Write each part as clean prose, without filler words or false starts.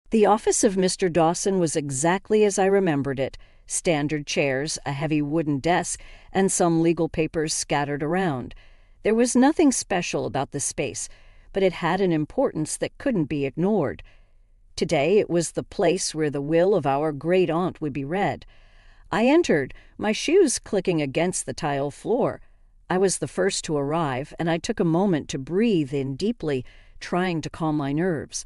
The office of Mr. Dawson was exactly as I remembered it: standard chairs, a heavy wooden desk, and some legal papers scattered around. There was nothing special about the space, but it had an importance that couldn't be ignored. Today it was the place where the will of our great-aunt would be read. I entered, my shoes clicking against the tile floor. I was the first to arrive, and I took a moment to breathe in deeply, trying to calm my nerves.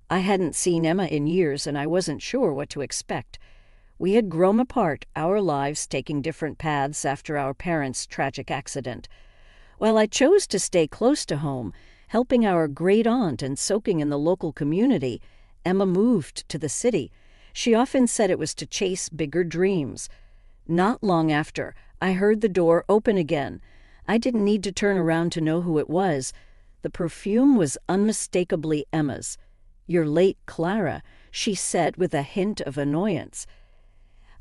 I hadn't seen Emma in years, and I wasn't sure what to expect. We had grown apart, our lives taking different paths after our parents' tragic accident. While I chose to stay close to home, helping our great-aunt and soaking in the local community, Emma moved to the city. She often said it was to chase bigger dreams. Not long after, I heard the door open again. I didn't need to turn around to know who it was. The perfume was unmistakably Emma's. "You're late, Clara," she said with a hint of annoyance.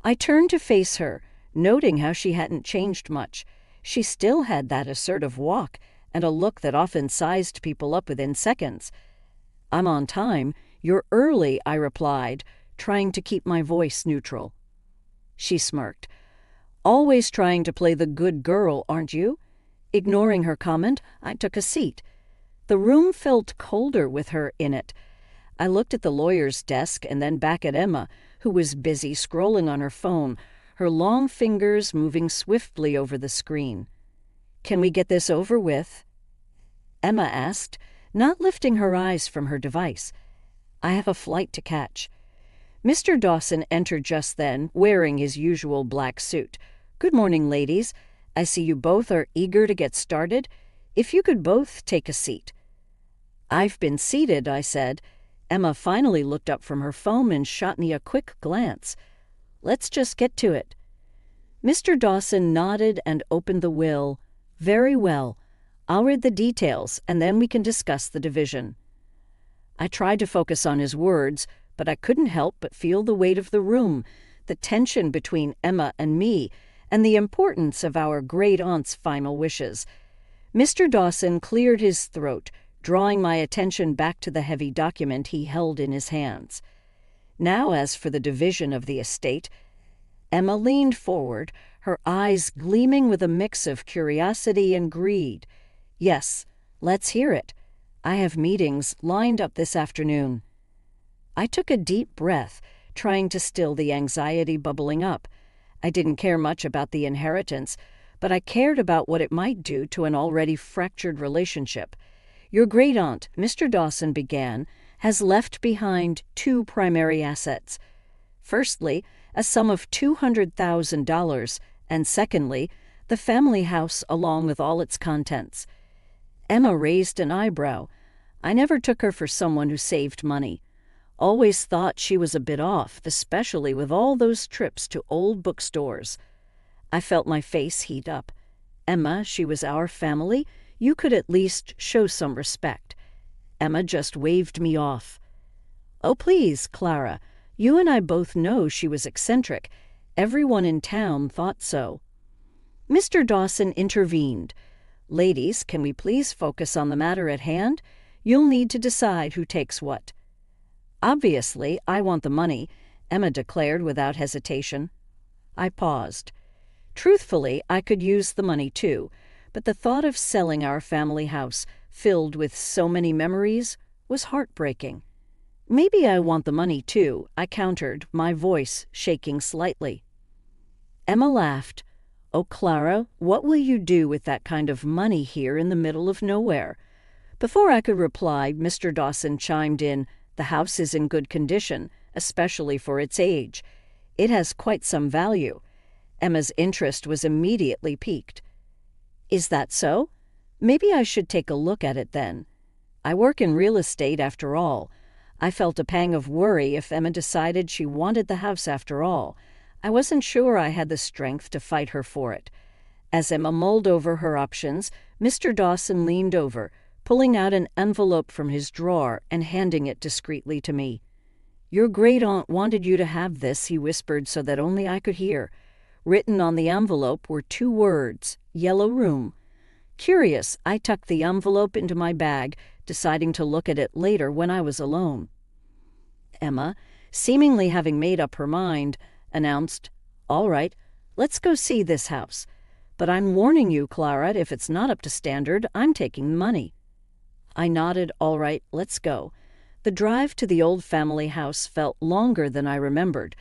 I turned to face her, noting how she hadn't changed much. She still had that assertive walk and a look that often sized people up within seconds. "I'm on time. You're early," I replied, trying to keep my voice neutral. She smirked. "Always trying to play the good girl, aren't you?" Ignoring her comment, I took a seat. The room felt colder with her in it. I looked at the lawyer's desk and then back at Emma, who was busy scrolling on her phone, her long fingers moving swiftly over the screen. "Can we get this over with?" Emma asked, not lifting her eyes from her device. "I have a flight to catch." Mr. Dawson entered just then, wearing his usual black suit. "Good morning, ladies. I see you both are eager to get started. If you could both take a seat." "I've been seated," I said. Emma finally looked up from her phone and shot me a quick glance. "Let's just get to it." Mr. Dawson nodded and opened the will. "Very well. I'll read the details, and then we can discuss the division." I tried to focus on his words, but I couldn't help but feel the weight of the room, the tension between Emma and me, and the importance of our great-aunt's final wishes. Mr. Dawson cleared his throat, drawing my attention back to the heavy document he held in his hands. Now, as for the division of the estate, Emma leaned forward, her eyes gleaming with a mix of curiosity and greed. "Yes, let's hear it. I have meetings lined up this afternoon." I took a deep breath, trying to still the anxiety bubbling up. I didn't care much about the inheritance, but I cared about what it might do to an already fractured relationship. "Your great-aunt," Mr. Dawson began, "has left behind two primary assets. Firstly, a sum of $200,000, and secondly, the family house along with all its contents." Emma raised an eyebrow. I never took her for someone who saved money. Always thought she was a bit off, especially with all those trips to old bookstores. I felt my face heat up. "Emma, she was our family. You could at least show some respect." Emma just waved me off. "Oh, please, Clara. You and I both know she was eccentric. Everyone in town thought so." Mr. Dawson intervened. "Ladies, can we please focus on the matter at hand? You'll need to decide who takes what." "Obviously, I want the money," Emma declared without hesitation. I paused. Truthfully, I could use the money too, but the thought of selling our family house, filled with so many memories, was heartbreaking. "Maybe I want the money too," I countered, my voice shaking slightly. Emma laughed. "Oh, Clara, what will you do with that kind of money here in the middle of nowhere?" Before I could reply, Mr. Dawson chimed in, "The house is in good condition, especially for its age. It has quite some value." Emma's interest was immediately piqued. "Is that so? Maybe I should take a look at it then. I work in real estate after all." I felt a pang of worry if Emma decided she wanted the house after all. I wasn't sure I had the strength to fight her for it. As Emma mulled over her options, Mr. Dawson leaned over, pulling out an envelope from his drawer and handing it discreetly to me. "Your great-aunt wanted you to have this," he whispered so that only I could hear. Written on the envelope were two words, "Yellow Room." Curious, I tucked the envelope into my bag, deciding to look at it later when I was alone. Emma, seemingly having made up her mind, announced, "All right, let's go see this house. But I'm warning you, Clara, if it's not up to standard, I'm taking the money." I nodded, "All right, let's go." The drive to the old family house felt longer than I remembered.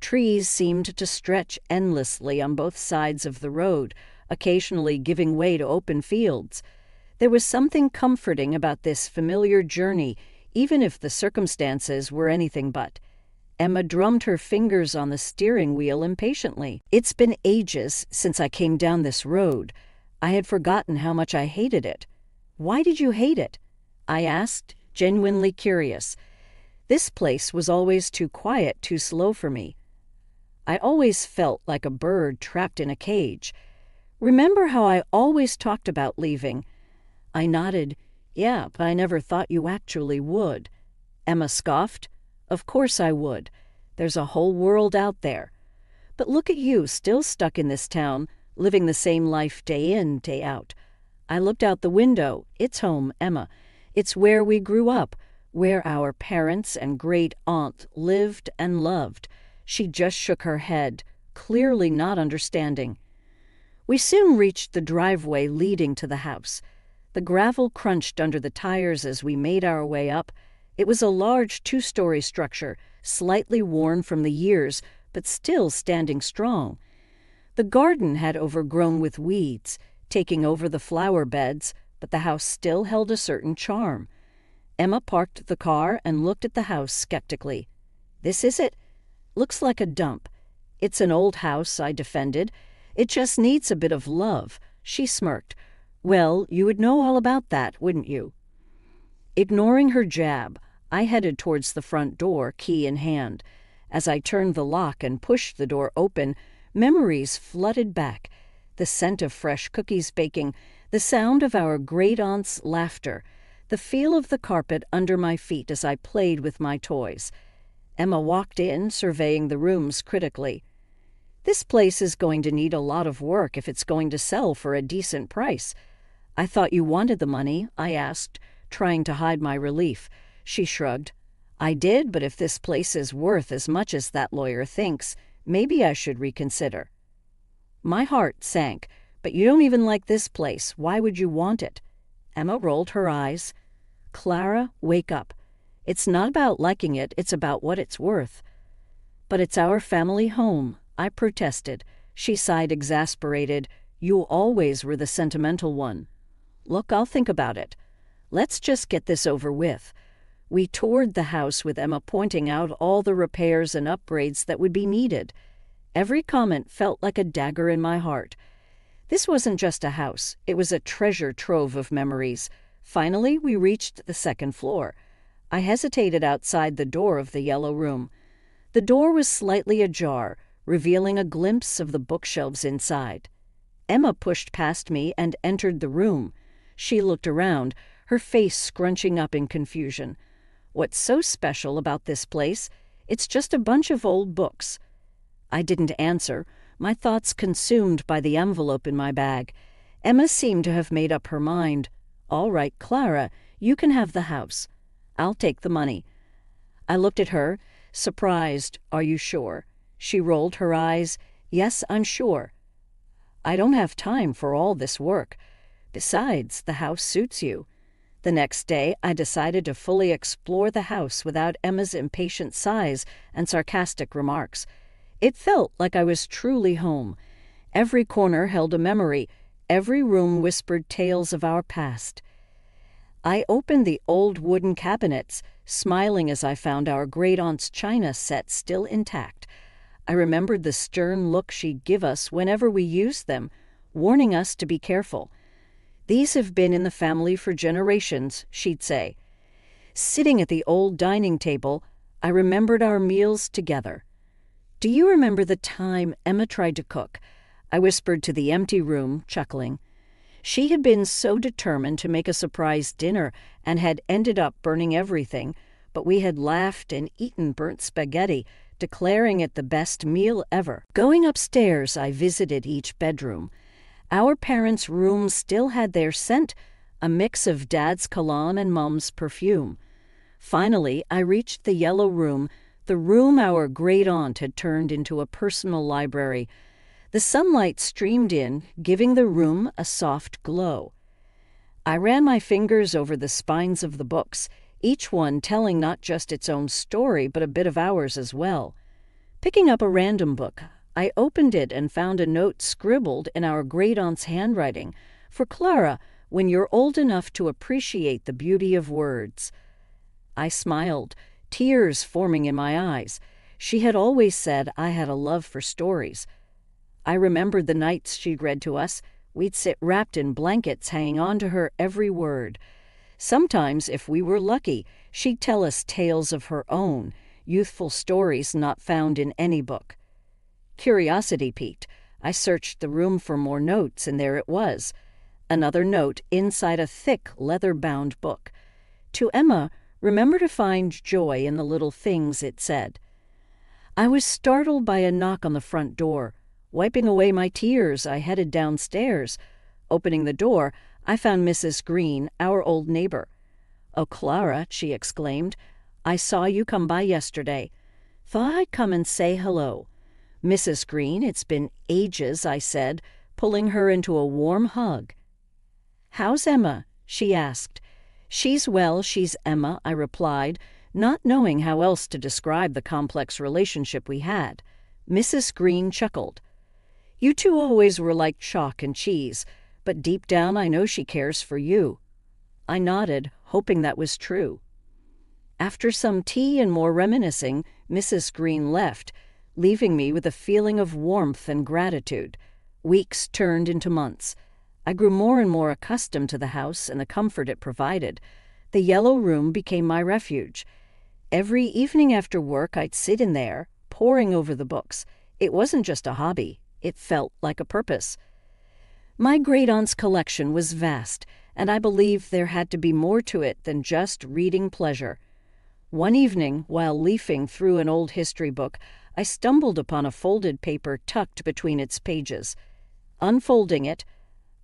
Trees seemed to stretch endlessly on both sides of the road, occasionally giving way to open fields. There was something comforting about this familiar journey, even if the circumstances were anything but. Emma drummed her fingers on the steering wheel impatiently. "It's been ages since I came down this road. I had forgotten how much I hated it." "Why did you hate it?" I asked, genuinely curious. This place was always too quiet, too slow for me. I always felt like a bird trapped in a cage. "Remember how I always talked about leaving?" I nodded. "Yeah, but I never thought you actually would." Emma scoffed. "Of course I would. There's a whole world out there. But look at you, still stuck in this town, living the same life day in, day out." I looked out the window. "It's home, Emma. It's where we grew up, where our parents and great-aunt lived and loved." She just shook her head, clearly not understanding. We soon reached the driveway leading to the house. The gravel crunched under the tires as we made our way up. It was a large 2-story structure, slightly worn from the years, but still standing strong. The garden had overgrown with weeds, taking over the flower beds, but the house still held a certain charm. Emma parked the car and looked at the house skeptically. "This is it? Looks like a dump." "It's an old house," I defended. "It just needs a bit of love." She smirked. "Well, you would know all about that, wouldn't you?" Ignoring her jab, I headed towards the front door, key in hand. As I turned the lock and pushed the door open, memories flooded back. The scent of fresh cookies baking, the sound of our great-aunt's laughter, the feel of the carpet under my feet as I played with my toys. Emma walked in, surveying the rooms critically. "This place is going to need a lot of work if it's going to sell for a decent price." "I thought you wanted the money," I asked, trying to hide my relief. She shrugged. "I did, but if this place is worth as much as that lawyer thinks, maybe I should reconsider." My heart sank. "But you don't even like this place. Why would you want it?" Emma rolled her eyes. "Clara, wake up. It's not about liking it, it's about what it's worth." "But it's our family home," I protested. She sighed, exasperated. "You always were the sentimental one." "Look, I'll think about it. Let's just get this over with." We toured the house with Emma pointing out all the repairs and upgrades that would be needed. Every comment felt like a dagger in my heart. This wasn't just a house, it was a treasure trove of memories. Finally, we reached the second floor. I hesitated outside the door of the yellow room. The door was slightly ajar, revealing a glimpse of the bookshelves inside. Emma pushed past me and entered the room. She looked around, her face scrunching up in confusion. "What's so special about this place? It's just a bunch of old books." I didn't answer, my thoughts consumed by the envelope in my bag. Emma seemed to have made up her mind. "All right, Clara, you can have the house. I'll take the money." I looked at her, surprised. "Are you sure?" She rolled her eyes. "Yes, I'm sure." "I don't have time for all this work. Besides, the house suits you." The next day, I decided to fully explore the house without Emma's impatient sighs and sarcastic remarks. It felt like I was truly home. Every corner held a memory. Every room whispered tales of our past. I opened the old wooden cabinets, smiling as I found our great-aunt's china set still intact. I remembered the stern look she'd give us whenever we used them, warning us to be careful. "These have been in the family for generations," she'd say. Sitting at the old dining table, I remembered our meals together. "Do you remember the time Emma tried to cook?" I whispered to the empty room, chuckling. She had been so determined to make a surprise dinner and had ended up burning everything, but we had laughed and eaten burnt spaghetti, declaring it the best meal ever. Going upstairs, I visited each bedroom. Our parents' rooms still had their scent, a mix of Dad's cologne and Mom's perfume. Finally, I reached the yellow room, the room our great-aunt had turned into a personal library. The sunlight streamed in, giving the room a soft glow. I ran my fingers over the spines of the books, each one telling not just its own story, but a bit of ours as well. Picking up a random book, I opened it and found a note scribbled in our great-aunt's handwriting, "For Clara, when you're old enough to appreciate the beauty of words." I smiled, tears forming in my eyes. She had always said I had a love for stories. I remembered the nights she'd read to us. We'd sit wrapped in blankets, hanging on to her every word. Sometimes, if we were lucky, she'd tell us tales of her own, youthful stories not found in any book. Curiosity piqued. I searched the room for more notes, and there it was. Another note inside a thick, leather-bound book. "To Emma, remember to find joy in the little things," it said. I was startled by a knock on the front door. Wiping away my tears, I headed downstairs. Opening the door, I found Mrs. Green, our old neighbor. "Oh, Clara," she exclaimed, "I saw you come by yesterday. Thought I'd come and say hello." "Mrs. Green, it's been ages," I said, pulling her into a warm hug. "How's Emma?" she asked. "She's well, she's Emma," I replied, not knowing how else to describe the complex relationship we had. Mrs. Green chuckled. "You two always were like chalk and cheese, but deep down I know she cares for you." I nodded, hoping that was true. After some tea and more reminiscing, Mrs. Green left, leaving me with a feeling of warmth and gratitude. Weeks turned into months. I grew more and more accustomed to the house and the comfort it provided. The yellow room became my refuge. Every evening after work, I'd sit in there, poring over the books. It wasn't just a hobby. It felt like a purpose. My great-aunt's collection was vast, and I believed there had to be more to it than just reading pleasure. One evening, while leafing through an old history book, I stumbled upon a folded paper tucked between its pages. Unfolding it,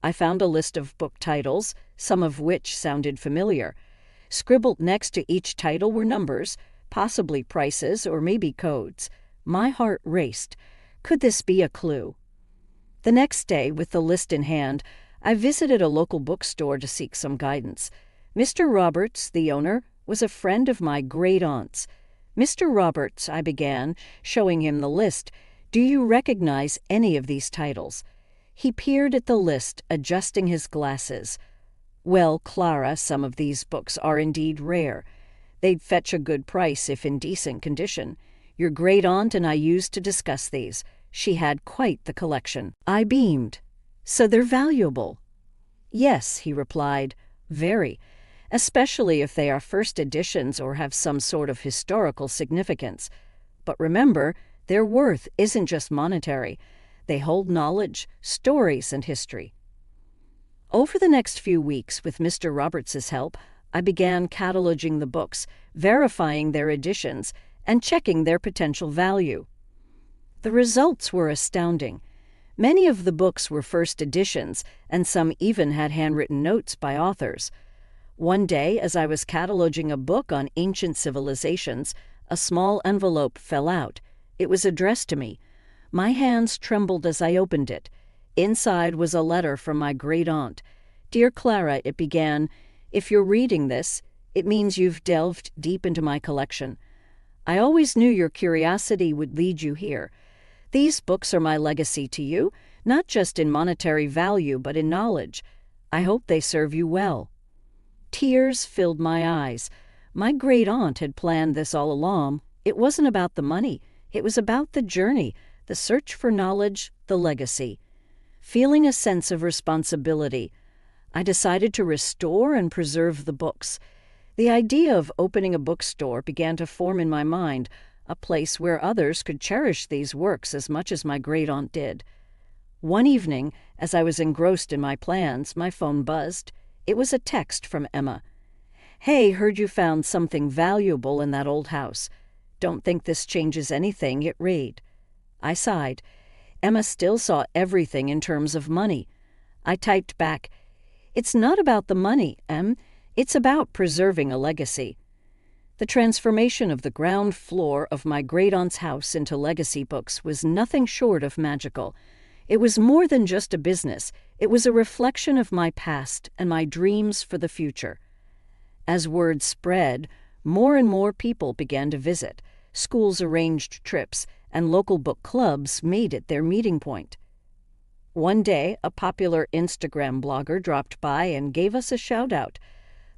I found a list of book titles, some of which sounded familiar. Scribbled next to each title were numbers, possibly prices or maybe codes. My heart raced. Could this be a clue? The next day, with the list in hand, I visited a local bookstore to seek some guidance. Mr. Roberts, the owner, was a friend of my great-aunt's. "Mr. Roberts," I began, showing him the list, "do you recognize any of these titles?" He peered at the list, adjusting his glasses. "Well, Clara, some of these books are indeed rare. They'd fetch a good price if in decent condition. Your great-aunt and I used to discuss these. She had quite the collection." I beamed. "So they're valuable?" "Yes," he replied, "very, especially if they are first editions or have some sort of historical significance. But remember, their worth isn't just monetary. They hold knowledge, stories, and history." Over the next few weeks, with Mr. Roberts's help, I began cataloging the books, verifying their editions, and checking their potential value. The results were astounding. Many of the books were first editions, and some even had handwritten notes by authors. One day, as I was cataloging a book on ancient civilizations, a small envelope fell out. It was addressed to me. My hands trembled as I opened it. Inside was a letter from my great-aunt. "Dear Clara," it began, "if you're reading this, it means you've delved deep into my collection. I always knew your curiosity would lead you here. These books are my legacy to you, not just in monetary value, but in knowledge. I hope they serve you well." Tears filled my eyes. My great-aunt had planned this all along. It wasn't about the money. It was about the journey, the search for knowledge, the legacy. Feeling a sense of responsibility, I decided to restore and preserve the books. The idea of opening a bookstore began to form in my mind, a place where others could cherish these works as much as my great-aunt did. One evening, as I was engrossed in my plans, my phone buzzed. It was a text from Emma. "Hey, heard you found something valuable in that old house. Don't think this changes anything," it read. I sighed. Emma still saw everything in terms of money. I typed back, "It's not about the money, Em. It's about preserving a legacy." The transformation of the ground floor of my great-aunt's house into legacy books was nothing short of magical. It was more than just a business. It was a reflection of my past and my dreams for the future. As word spread, more and more people began to visit. Schools arranged trips, and local book clubs made it their meeting point. One day, a popular Instagram blogger dropped by and gave us a shout-out.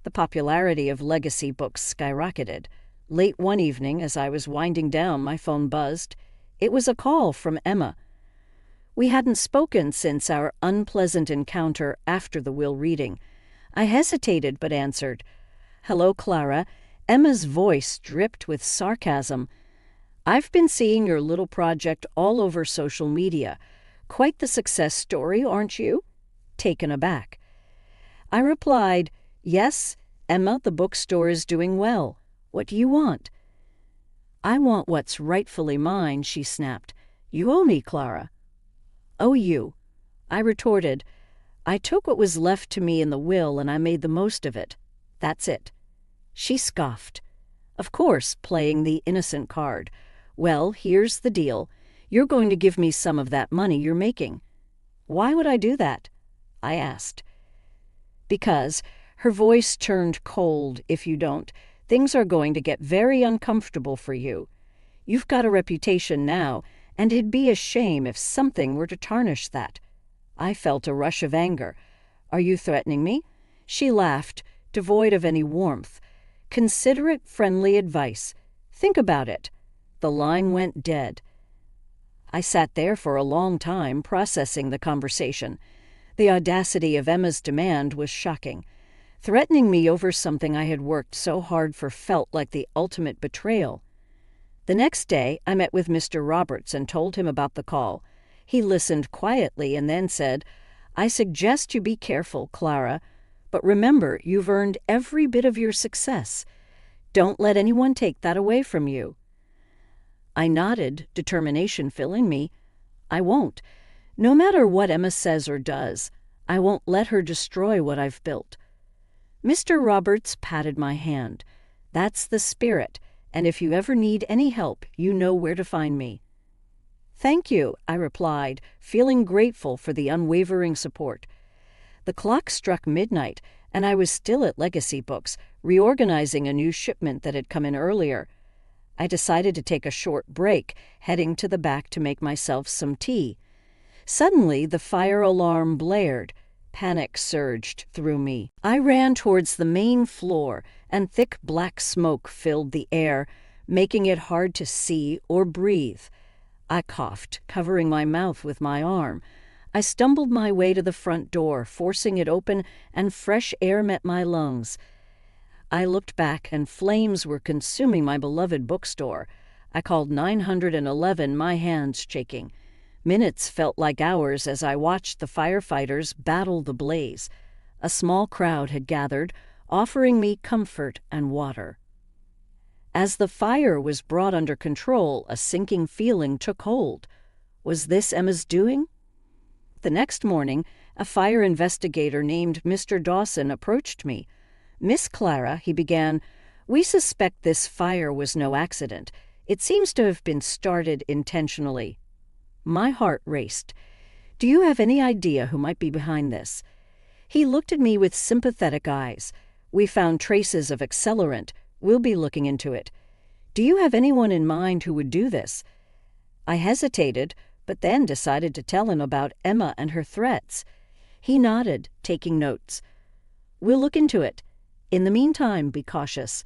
The popularity of legacy books skyrocketed. Late one evening, as I was winding down, my phone buzzed. It was a call from Emma. We hadn't spoken since our unpleasant encounter after the will reading. I hesitated but answered. "Hello, Clara." Emma's voice dripped with sarcasm. "I've been seeing your little project all over social media. Quite the success story, aren't you?" Taken aback. I replied, "Yes, Emma, the bookstore is doing well. What do you want?" "I want what's rightfully mine," she snapped. "You owe me, Clara." "Owe you?" I retorted. "I took what was left to me in the will and I made the most of it. That's it." She scoffed. Of course, playing the innocent card. "Well, here's the deal. You're going to give me some of that money you're making." "Why would I do that?" I asked. "Because," her voice turned cold, "if you don't, things are going to get very uncomfortable for you. You've got a reputation now, and it'd be a shame if something were to tarnish that." I felt a rush of anger. "Are you threatening me?" She laughed, devoid of any warmth. Considerate, friendly advice. Think about it. The line went dead. I sat there for a long time, processing the conversation. The audacity of Emma's demand was shocking. Threatening me over something I had worked so hard for felt like the ultimate betrayal. The next day, I met with Mr. Roberts and told him about the call. He listened quietly and then said, "I suggest you be careful, Clara, but remember, you've earned every bit of your success. Don't let anyone take that away from you." I nodded, determination filling me. "I won't. No matter what Emma says or does, I won't let her destroy what I've built." Mr. Roberts patted my hand. "That's the spirit, and if you ever need any help, you know where to find me." "Thank you," I replied, feeling grateful for the unwavering support. The clock struck midnight, and I was still at Legacy Books, reorganizing a new shipment that had come in earlier. I decided to take a short break, heading to the back to make myself some tea. Suddenly, the fire alarm blared. Panic surged through me. I ran towards the main floor, and thick black smoke filled the air, making it hard to see or breathe. I coughed, covering my mouth with my arm. I stumbled my way to the front door, forcing it open, and fresh air met my lungs. I looked back, and flames were consuming my beloved bookstore. I called 911, my hands shaking. Minutes felt like hours as I watched the firefighters battle the blaze. A small crowd had gathered, offering me comfort and water. As the fire was brought under control, a sinking feeling took hold. Was this Emma's doing? The next morning, a fire investigator named Mr. Dawson approached me. "Miss Clara," he began, "we suspect this fire was no accident. It seems to have been started intentionally." My heart raced. "Do you have any idea who might be behind this?" He looked at me with sympathetic eyes. "We found traces of accelerant. We'll be looking into it. Do you have anyone in mind who would do this?" I hesitated, but then decided to tell him about Emma and her threats. He nodded, taking notes. "We'll look into it. In the meantime, be cautious."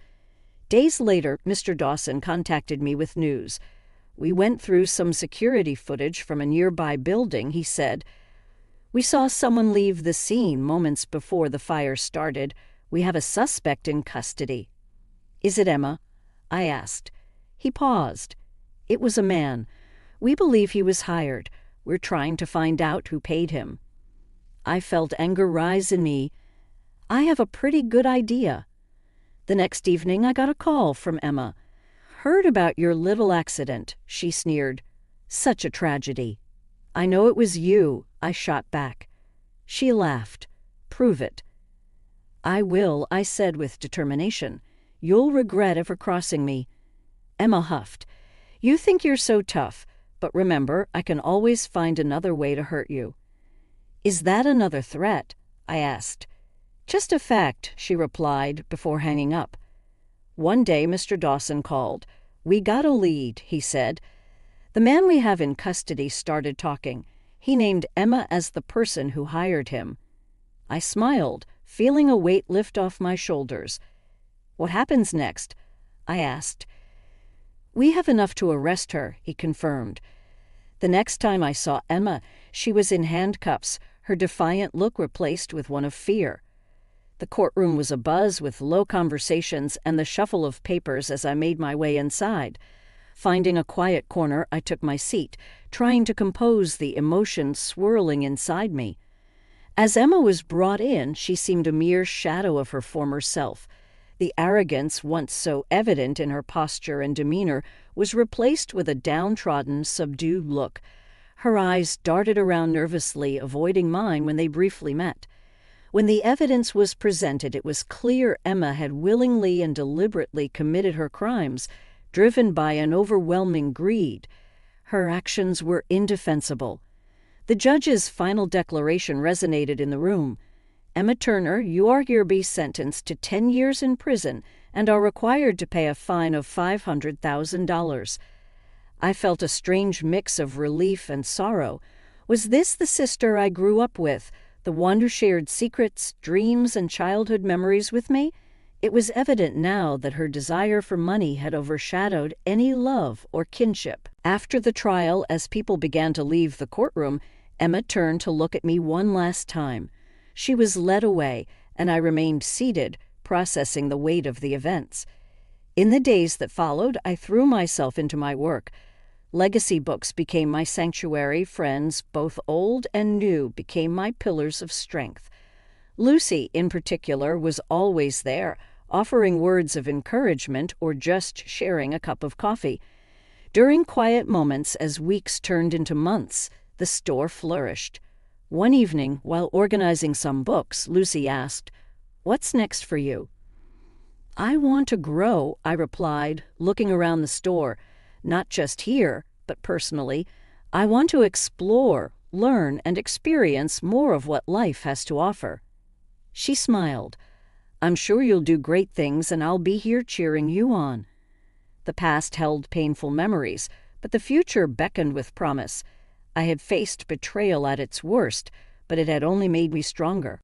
Days later, Mr. Dawson contacted me with news. We went through some security footage from a nearby building. He said, "We saw someone leave the scene moments before the fire started. We have a suspect in custody." "Is it Emma?" I asked. He paused. "It was a man. We believe he was hired. We're trying to find out who paid him." I felt anger rise in me. I have a pretty good idea. The next evening I got a call from Emma. "Heard about your little accident," she sneered. "Such a tragedy." "I know it was you," I shot back. She laughed. "Prove it." "I will," I said with determination. You'll regret ever crossing me." Emma huffed. "You think you're so tough, but remember, I can always find another way to hurt you." "Is that another threat?" I asked. "Just a fact," she replied before hanging up. One day Mr. Dawson called. "We got a lead," he said. "The man we have in custody started talking. He named Emma as the person who hired him." I smiled, feeling a weight lift off my shoulders. "What happens next?" I asked. "We have enough to arrest her," he confirmed. The next time I saw Emma, she was in handcuffs, her defiant look replaced with one of fear. The courtroom was abuzz with low conversations and the shuffle of papers as I made my way inside. Finding a quiet corner, I took my seat, trying to compose the emotions swirling inside me. As Emma was brought in, she seemed a mere shadow of her former self. The arrogance once so evident in her posture and demeanor was replaced with a downtrodden, subdued look. Her eyes darted around nervously, avoiding mine when they briefly met. When the evidence was presented, it was clear Emma had willingly and deliberately committed her crimes, driven by an overwhelming greed. Her actions were indefensible. The judge's final declaration resonated in the room. "Emma Turner, you are hereby sentenced to 10 years in prison and are required to pay a fine of $500,000. I felt a strange mix of relief and sorrow. Was this the sister I grew up with, the one who shared secrets, dreams, and childhood memories with me? It was evident now that her desire for money had overshadowed any love or kinship. After the trial, as people began to leave the courtroom, Emma turned to look at me one last time. She was led away, and I remained seated, processing the weight of the events. In the days that followed, I threw myself into my work. Legacy books became my sanctuary. Friends, both old and new, became my pillars of strength. Lucy, in particular, was always there, offering words of encouragement or just sharing a cup of coffee. During quiet moments, as weeks turned into months, the store flourished. One evening, while organizing some books, Lucy asked, "What's next for you?" "I want to grow," I replied, looking around the store. "Not just here, but personally. I want to explore, learn, and experience more of what life has to offer." She smiled. "I'm sure you'll do great things, and I'll be here cheering you on." The past held painful memories, but the future beckoned with promise. I had faced betrayal at its worst, but it had only made me stronger.